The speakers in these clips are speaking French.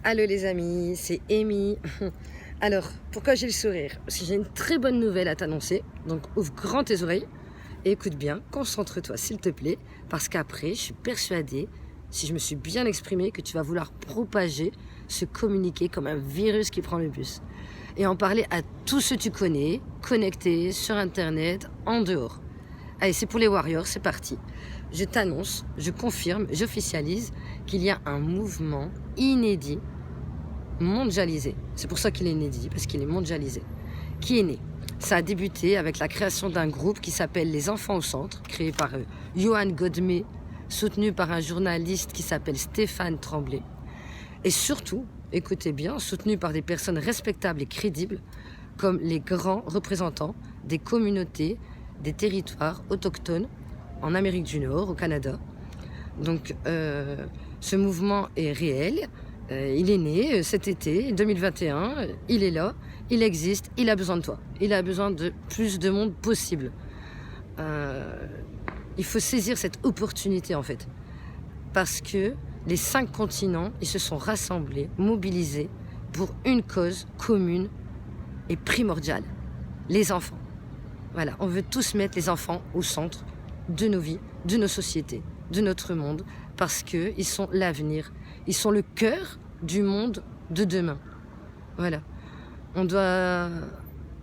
Allô les amis, c'est Amy. Alors, pourquoi j'ai le sourire? Parce que j'ai une très bonne nouvelle à t'annoncer. Donc ouvre grand tes oreilles et écoute bien, concentre-toi s'il te plaît. Parce qu'après, je suis persuadée, si je me suis bien exprimée, que tu vas vouloir propager ce communiqué comme un virus qui prend le bus. Et en parler à tous ceux que tu connais, connectés sur internet, en dehors. Allez, c'est pour les Warriors, c'est parti. Je t'annonce, je confirme, j'officialise qu'il y a un mouvement inédit, mondialisé. C'est pour ça qu'il est inédit, parce qu'il est mondialisé. Qui est né? Ça a débuté avec la création d'un groupe qui s'appelle Les Enfants au Centre, créé par Johan Godmé, soutenu par un journaliste qui s'appelle Stéphane Tremblay. Et surtout, écoutez bien, soutenu par des personnes respectables et crédibles, comme les grands représentants des communautés, des territoires autochtones en Amérique du Nord, au Canada. Donc ce mouvement est réel, il est né cet été 2021, il est là, il existe, il a besoin de toi, il a besoin de plus de monde possible. Il faut saisir cette opportunité en fait, parce que les 5 continents, ils se sont rassemblés, mobilisés pour une cause commune et primordiale, les enfants. Voilà, on veut tous mettre les enfants au centre de nos vies, de nos sociétés, de notre monde, parce qu'ils sont l'avenir. Ils sont le cœur du monde de demain. Voilà. On doit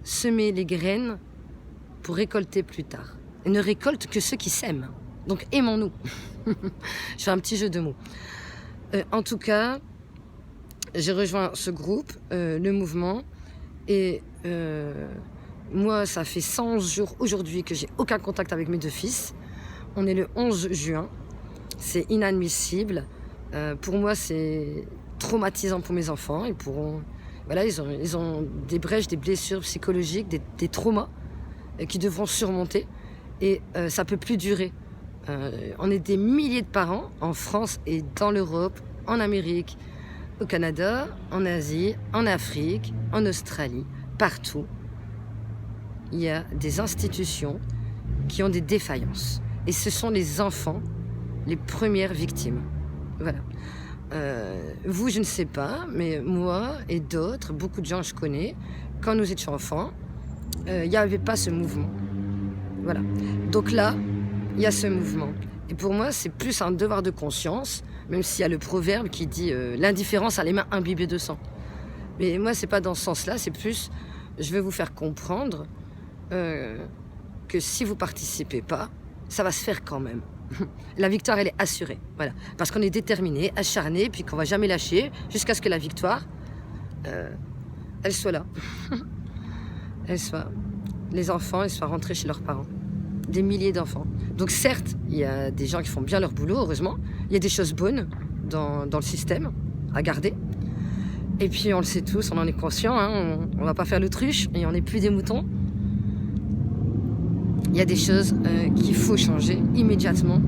semer les graines pour récolter plus tard. Et ne récolte que ceux qui s'aiment. Donc aimons-nous. Je fais un petit jeu de mots. En tout cas, j'ai rejoint ce groupe, le mouvement, et moi, ça fait 111 jours aujourd'hui que j'ai aucun contact avec mes 2 fils. On est le 11 juin. C'est inadmissible. Pour moi, c'est traumatisant pour mes enfants. Voilà, ils ont des brèches, des blessures psychologiques, des traumas qui devront surmonter. Et ça ne peut plus durer. On est des milliers de parents en France et dans l'Europe, en Amérique, au Canada, en Asie, en Afrique, en Australie, partout. Il y a des institutions qui ont des défaillances. Et ce sont les enfants les premières victimes. Voilà. Vous, je ne sais pas, mais moi et d'autres, beaucoup de gens que je connais, quand nous étions enfants, il n'y avait pas ce mouvement. Voilà. Donc là, il y a ce mouvement. Et pour moi, c'est plus un devoir de conscience, même s'il y a le proverbe qui dit l'indifférence a les mains imbibées de sang. Mais moi, c'est pas dans ce sens-là, c'est plus, je veux vous faire comprendre que si vous participez pas, ça va se faire quand même. La victoire, elle est assurée, voilà. Parce qu'on est déterminé, acharné, puis qu'on va jamais lâcher, jusqu'à ce que la victoire, elle soit là. Elle soit, les enfants, ils soient rentrés chez leurs parents. Des milliers d'enfants. Donc certes, il y a des gens qui font bien leur boulot, heureusement. Il y a des choses bonnes dans le système à garder. Et puis on le sait tous, on en est conscient, hein, on va pas faire l'autruche et on n'est plus des moutons. Il y a des choses qu'il faut changer immédiatement.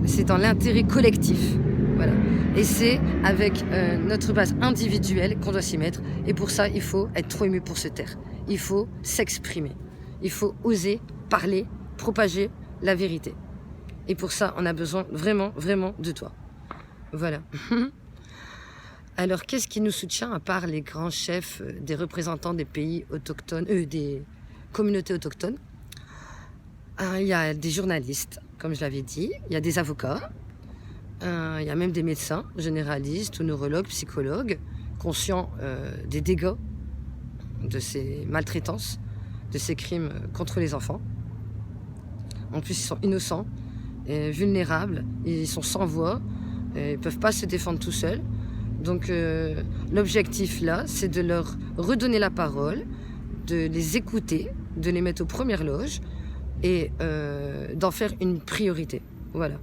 C'est dans l'intérêt collectif. Voilà. Et c'est avec notre base individuelle qu'on doit s'y mettre. Et pour ça, il faut être trop ému pour se taire. Il faut s'exprimer. Il faut oser parler, propager la vérité. Et pour ça, on a besoin vraiment, vraiment de toi. Voilà. Alors, qu'est-ce qui nous soutient à part les grands chefs des représentants des pays autochtones, des communautés autochtones? Il y a des journalistes, comme je l'avais dit, il y a des avocats, il y a même des médecins, généralistes ou neurologues, psychologues, conscients des dégâts de ces maltraitances, de ces crimes contre les enfants. En plus, ils sont innocents, et vulnérables, ils sont sans voix, et ils ne peuvent pas se défendre tout seuls. Donc l'objectif là, c'est de leur redonner la parole, de les écouter, de les mettre aux premières loges et d'en faire une priorité. Voilà.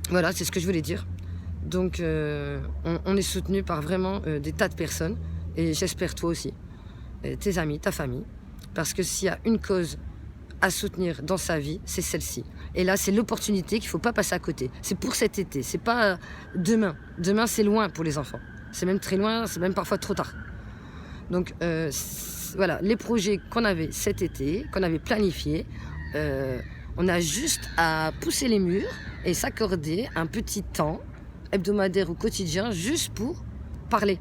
Voilà, c'est ce que je voulais dire. Donc on est soutenu par vraiment des tas de personnes et j'espère toi aussi, tes amis, ta famille, parce que s'il y a une cause à soutenir dans sa vie, c'est celle-ci. Et là, c'est l'opportunité qu'il ne faut pas passer à côté. C'est pour cet été, c'est pas demain. Demain, c'est loin pour les enfants. C'est même très loin, c'est même parfois trop tard. Donc, voilà, les projets qu'on avait cet été, qu'on avait planifiés, on a juste à pousser les murs et s'accorder un petit temps hebdomadaire ou quotidien, juste pour parler,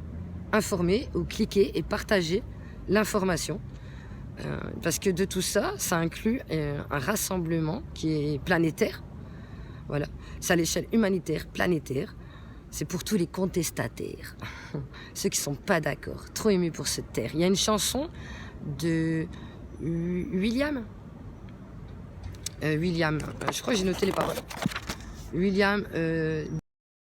informer ou cliquer et partager l'information. Parce que de tout ça, ça inclut un rassemblement qui est planétaire. Voilà, c'est à l'échelle humanitaire, planétaire. C'est pour tous les contestataires, ceux qui sont pas d'accord, trop émus pour cette terre. Il y a une chanson de William, je crois que j'ai noté les paroles. William